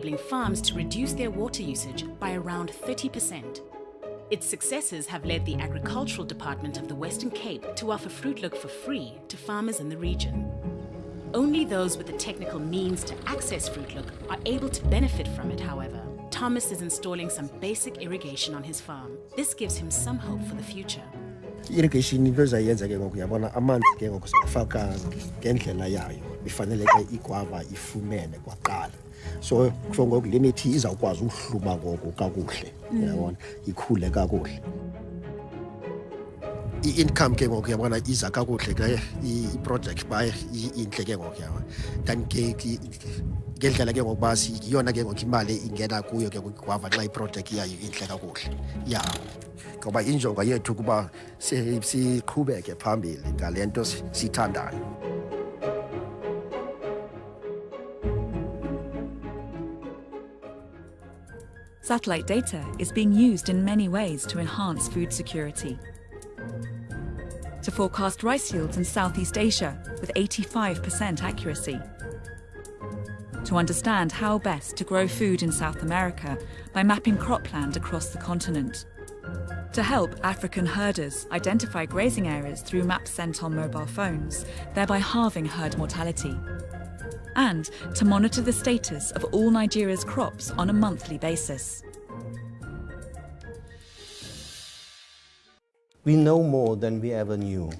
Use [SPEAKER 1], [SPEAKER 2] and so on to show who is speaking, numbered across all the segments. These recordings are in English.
[SPEAKER 1] enabling farms to reduce their water usage by around 30%. Its successes have led the Agricultural Department of the Western Cape to offer Fruitlook for free to farmers in the region. Only those with the technical means to access Fruitlook are able to benefit from it, however. Thomas is installing some basic irrigation on his farm. This gives him some hope for the future.
[SPEAKER 2] Irrigation into ezayenza ke ngoku yabona amanzi ke ngoku sifaka ngendlela yayo ifaneleke igwava ifumene kwaqala so ngoku le mithi izawukwazi uhluma ngoku kakuhle yabona ikhule kakuhle i-income ke ngoku yabona iza kakuhle ke i-project baye inhle ke ngoku yabona then ke ngendlela ke ngokuba iyona ke ngoku imali ingena kuyo ke kwava xa i-project yayo inhle kakuhle ya ngoba injongo yethu kuba siqhubeke phambili ngale nto sithandayo.
[SPEAKER 3] Satellite data is being used in many ways to enhance food security. To forecast rice yields in Southeast Asia with 85% accuracy. To understand how best to grow food in South America by mapping cropland across the continent. To help African herders identify grazing areas through maps sent on mobile phones, thereby halving herd mortality. And to monitor the status of all Nigeria's crops on a monthly basis.
[SPEAKER 4] We know more than we ever knew,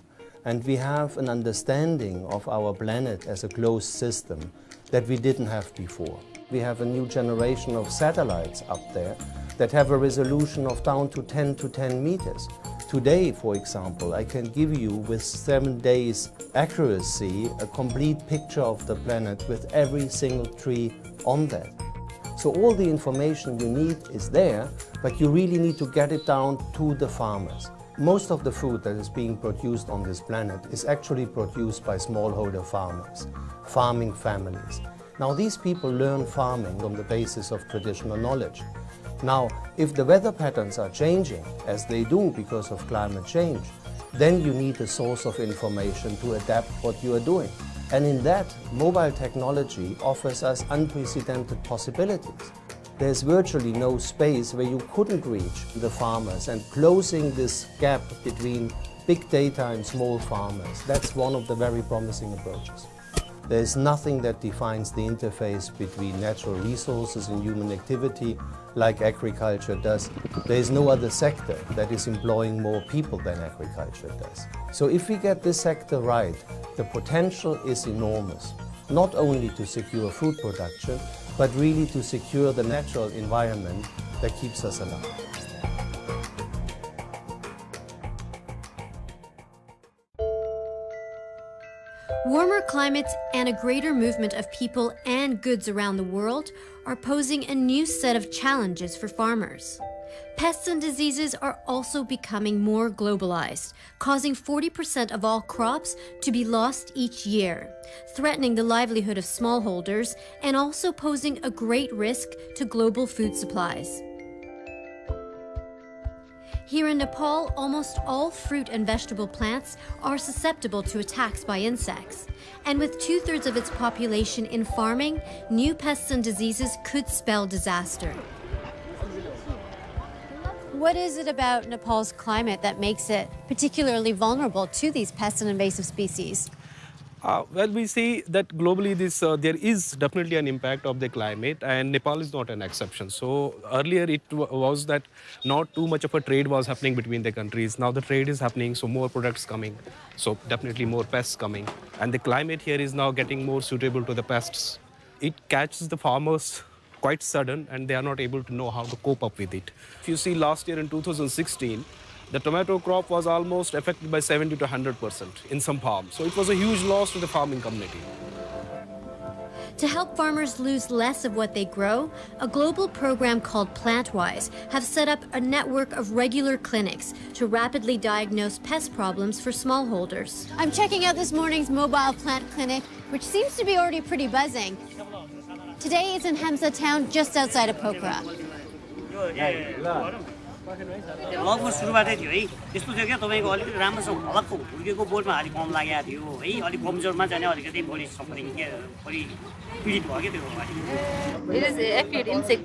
[SPEAKER 4] and we have an understanding of our planet as a closed system that we didn't have before. We have a new generation of satellites up there that have a resolution of down to 10 to 10 meters. Today, for example, I can give you with 7 days accuracy a complete picture of the planet with every single tree on that. So all the information you need is there, but you really need to get it down to the farmers. Most of the food that is being produced on this planet is actually produced by smallholder farmers, farming families. Now these people learn farming on the basis of traditional knowledge. Now, if the weather patterns are changing, as they do because of climate change, then you need a source of information to adapt what you are doing. And in that, mobile technology offers us unprecedented possibilities. There's virtually no space where you couldn't reach the farmers, and closing this gap between big data and small farmers, that's one of the very promising approaches. There's nothing that defines the interface between natural resources and human activity like agriculture does. There is no other sector that is employing more people than agriculture does. So if we get this sector right, the potential is enormous, not only to secure food production, but really to secure the natural environment that keeps us alive.
[SPEAKER 5] Warmer climates and a greater movement of people and goods around the world are posing a new set of challenges for farmers. Pests and diseases are also becoming more globalized, causing 40% of all crops to be lost each year, threatening the livelihood of smallholders and also posing a great risk to global food supplies. Here in Nepal, almost all fruit and vegetable plants are susceptible to attacks by insects. And with 2/3 of its population in farming, new pests and diseases could spell disaster. What is it about Nepal's climate that makes it particularly vulnerable to these pests and invasive species?
[SPEAKER 6] Well, we see that globally there is definitely an impact of the climate, and Nepal is not an exception. So earlier it was that not too much of a trade was happening between the countries. Now the trade is happening, so more products coming, so definitely more pests coming. And the climate here is now getting more suitable to the pests. It catches the farmers quite sudden, and they are not able to know how to cope up with it. If you see last year in 2016, the tomato crop was almost affected by 70 to 100% in some farms. So it was a huge loss to the farming community.
[SPEAKER 5] To help farmers lose less of what they grow, a global program called PlantWise have set up a network of regular clinics to rapidly diagnose pest problems for smallholders. I'm checking out this morning's mobile plant clinic, which seems to be already pretty buzzing. Today it's in Hemsa town, just outside of Pokhara.
[SPEAKER 7] लगभग सुरुबाटै थियो है त्यस्तो थियो क्या तपाईँको अलिकति राम्रोसँग हलक्क हुर्केको बोटमा अलिक कम लागेको थियो है अलिक कमजोरमा चाहिँ अलिकति बढी सफरिङ के बढी पीडित भयो क्या त्यो
[SPEAKER 8] It is appeared insect.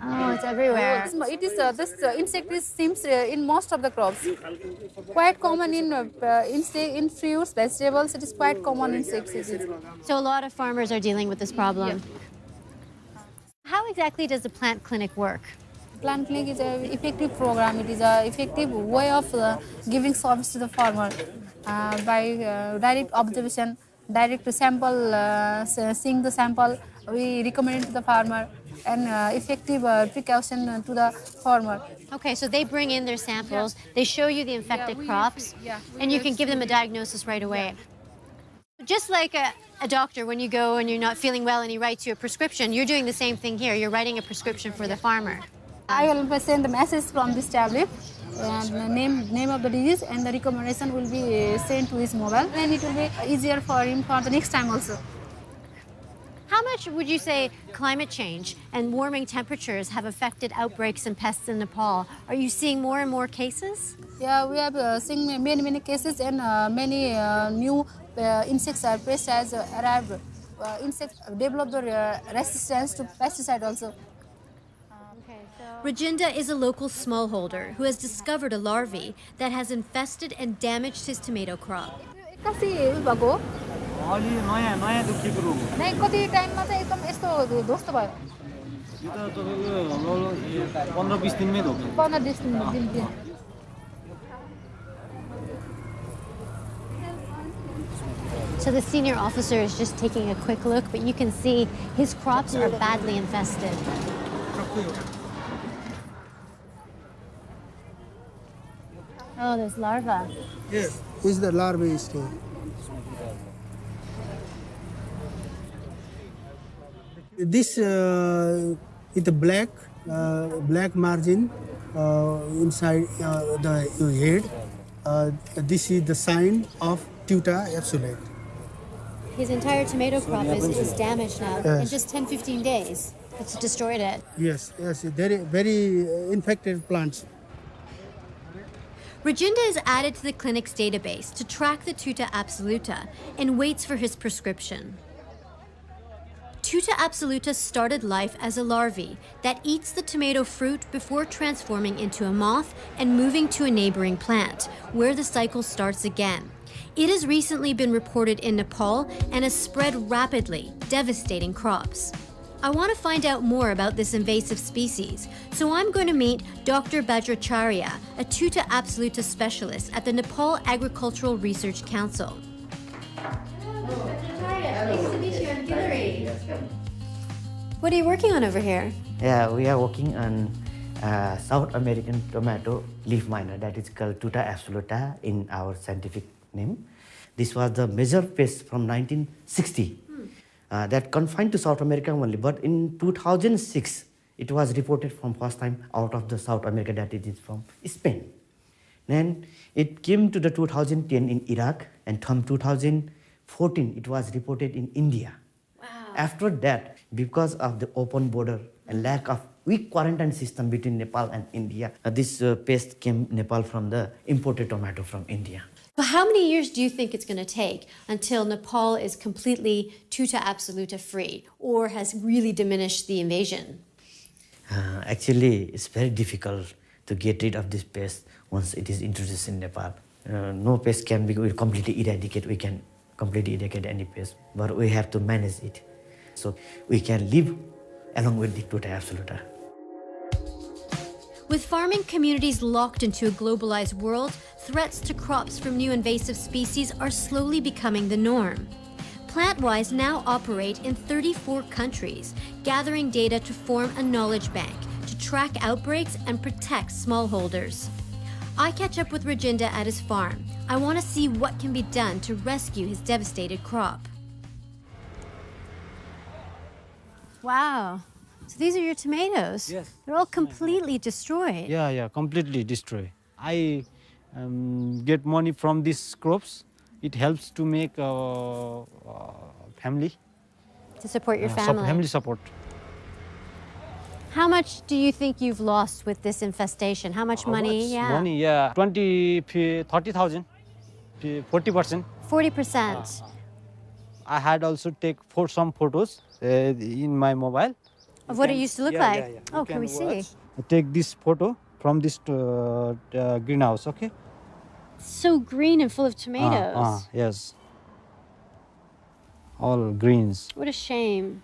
[SPEAKER 5] Oh, it's everywhere.
[SPEAKER 8] It is this insect seems in most of the crops. Quite common in fruits, vegetables. It is quite common insects.
[SPEAKER 5] So a lot of farmers are dealing with this problem. How exactly does the plant clinic work?
[SPEAKER 8] Plant clinic is an effective program. It is an effective way of giving service to the farmer by direct observation, direct sample, seeing the sample. We recommend it to the farmer and effective precaution to the farmer.
[SPEAKER 5] Okay, so they bring in their samples, they show you the infected crops, and you can give them a diagnosis right away. Just like a doctor, when you go and you're not feeling well and he writes you a prescription, you're doing the same thing here. You're writing a prescription for the farmer.
[SPEAKER 8] I will send the message from this tablet and the name of the disease, and the recommendation will be sent to his mobile, and it will be easier for him for the next time also.
[SPEAKER 5] How much would you say climate change and warming temperatures have affected outbreaks and pests in Nepal? Are you seeing more and more cases?
[SPEAKER 8] Yeah, we have seen many cases, and many new insects or pests has arrived. Insects develop the resistance to pesticide also.
[SPEAKER 5] Rajinda is a local smallholder who has discovered a larvae that has infested and damaged his tomato crop.
[SPEAKER 7] अलि नयाँ नयाँ दुखेको रोग हो
[SPEAKER 8] नै कति टाइममा चाहिँ एकदम यस्तो ध्वस्त भयो
[SPEAKER 7] यो त तपाईँको 15-20 दिनमै धोक्यो
[SPEAKER 8] 15-20 दिन
[SPEAKER 5] So the senior officer is just taking a quick look, but you can see his crops are badly infested. Oh, there's larvae.
[SPEAKER 9] Yes. This is the larvae stage. This is the black margin inside your head. This is the sign of Tuta absolute.
[SPEAKER 5] His entire tomato crop is damaged now. In just 10-15 days, it's destroyed it.
[SPEAKER 9] Yes, very infected plants.
[SPEAKER 5] Rajinda is added to the clinic's database to track the Tuta absoluta and waits for his prescription. Tuta absoluta started life as a larvae that eats the tomato fruit before transforming into a moth and moving to a neighboring plant, where the cycle starts again. It has recently been reported in Nepal and has spread rapidly, devastating crops. I want to find out more about this invasive species, so I'm going to meet Dr. Bajracharya, a Tuta absoluta specialist at the Nepal Agricultural Research Council. Nice to meet you. I'm Hillary. What are you working on over here?
[SPEAKER 10] Yeah, we are working on South American tomato leaf miner that is called Tuta absoluta in our scientific name. This was the major pest from 1960 that confined to South America only. But in 2006, it was reported from first time out of the South America, that it is from Spain. Then it came to the 2010 in Iraq, and from 2014 it was reported in India.
[SPEAKER 5] Wow.
[SPEAKER 10] After that, because of the open border and lack of weak quarantine system between Nepal and India, this pest came Nepal from the imported tomato from India.
[SPEAKER 5] But how many years do you think it's going to take until Nepal is completely Tuta absoluta free or has really diminished the invasion?
[SPEAKER 10] Actually, it's very difficult to get rid of this pest once it is introduced in Nepal. No pest can be completely eradicated. We can completely eradicate any pest, but we have to manage it. So we can live along with the Tuta absoluta.
[SPEAKER 5] With farming communities locked into a globalized world, threats to crops from new invasive species are slowly becoming the norm. PlantWise now operate in 34 countries, gathering data to form a knowledge bank to track outbreaks and protect smallholders. I catch up with Rajinda at his farm. I want to see what can be done to rescue his devastated crop. Wow. So these are your tomatoes?
[SPEAKER 7] Yes.
[SPEAKER 5] They're all completely destroyed.
[SPEAKER 7] Yeah, completely destroyed. I get money from these crops. It helps to make family.
[SPEAKER 5] To support your family.
[SPEAKER 7] Family support.
[SPEAKER 5] How much do you think you've lost with this infestation? How much money? Yeah.
[SPEAKER 11] Money, yeah. 30,000, 40%.
[SPEAKER 5] 40%.
[SPEAKER 11] I had also take some photos in my mobile.
[SPEAKER 5] Of what it used to look
[SPEAKER 11] Yeah,
[SPEAKER 5] like?
[SPEAKER 11] yeah, yeah.
[SPEAKER 5] Oh,
[SPEAKER 11] You
[SPEAKER 5] can we see?
[SPEAKER 11] watch. Take this photo from this greenhouse, okay?
[SPEAKER 5] So green and full of tomatoes.
[SPEAKER 11] Yes. All greens.
[SPEAKER 5] What a shame.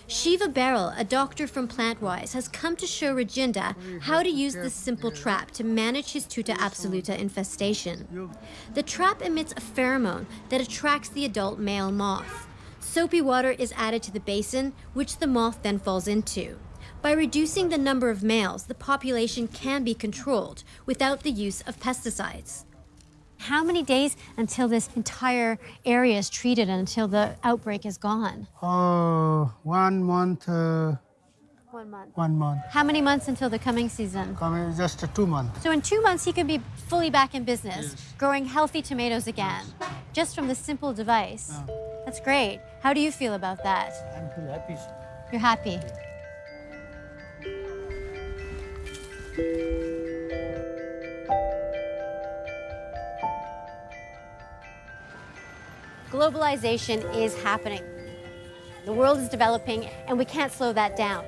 [SPEAKER 5] Shiva Beryl, a doctor from Plantwise, has come to show Rajinda how to use this simple trap to manage his Tuta absoluta infestation. The trap emits a pheromone that attracts the adult male moth. Soapy water is added to the basin, which the moth then falls into. By reducing the number of males, the population can be controlled without the use of pesticides. How many days until this entire area is treated and until the outbreak is gone?
[SPEAKER 9] 1 month.
[SPEAKER 5] 1 month.
[SPEAKER 9] 1 month.
[SPEAKER 5] How many months until the coming season?
[SPEAKER 9] Coming just 2 months.
[SPEAKER 5] So in 2 months, he could be fully back in business, growing healthy tomatoes again, just from this simple device. That's great. How do you feel about that?
[SPEAKER 9] I'm too happy.
[SPEAKER 5] You're happy? Globalization is happening. The world is developing, and we can't slow that down.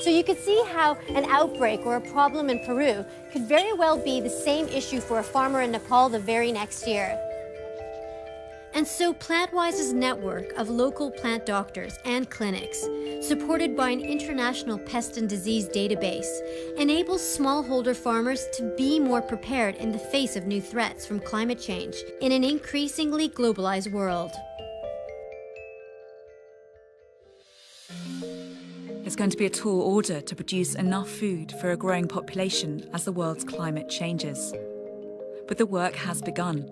[SPEAKER 5] So you could see how an outbreak or a problem in Peru could very well be the same issue for a farmer in Nepal the very next year. And so Plantwise's network of local plant doctors and clinics, supported by an international pest and disease database, enables smallholder farmers to be more prepared in the face of new threats from climate change in an increasingly globalized world.
[SPEAKER 3] There's going to be a tall order to produce enough food for a growing population as the world's climate changes. But the work has begun.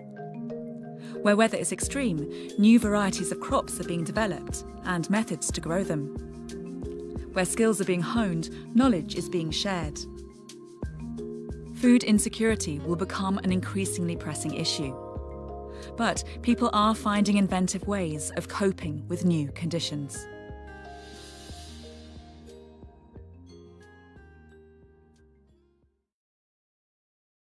[SPEAKER 3] Where weather is extreme, new varieties of crops are being developed and methods to grow them. Where skills are being honed, knowledge is being shared. Food insecurity will become an increasingly pressing issue. But people are finding inventive ways of coping with new conditions.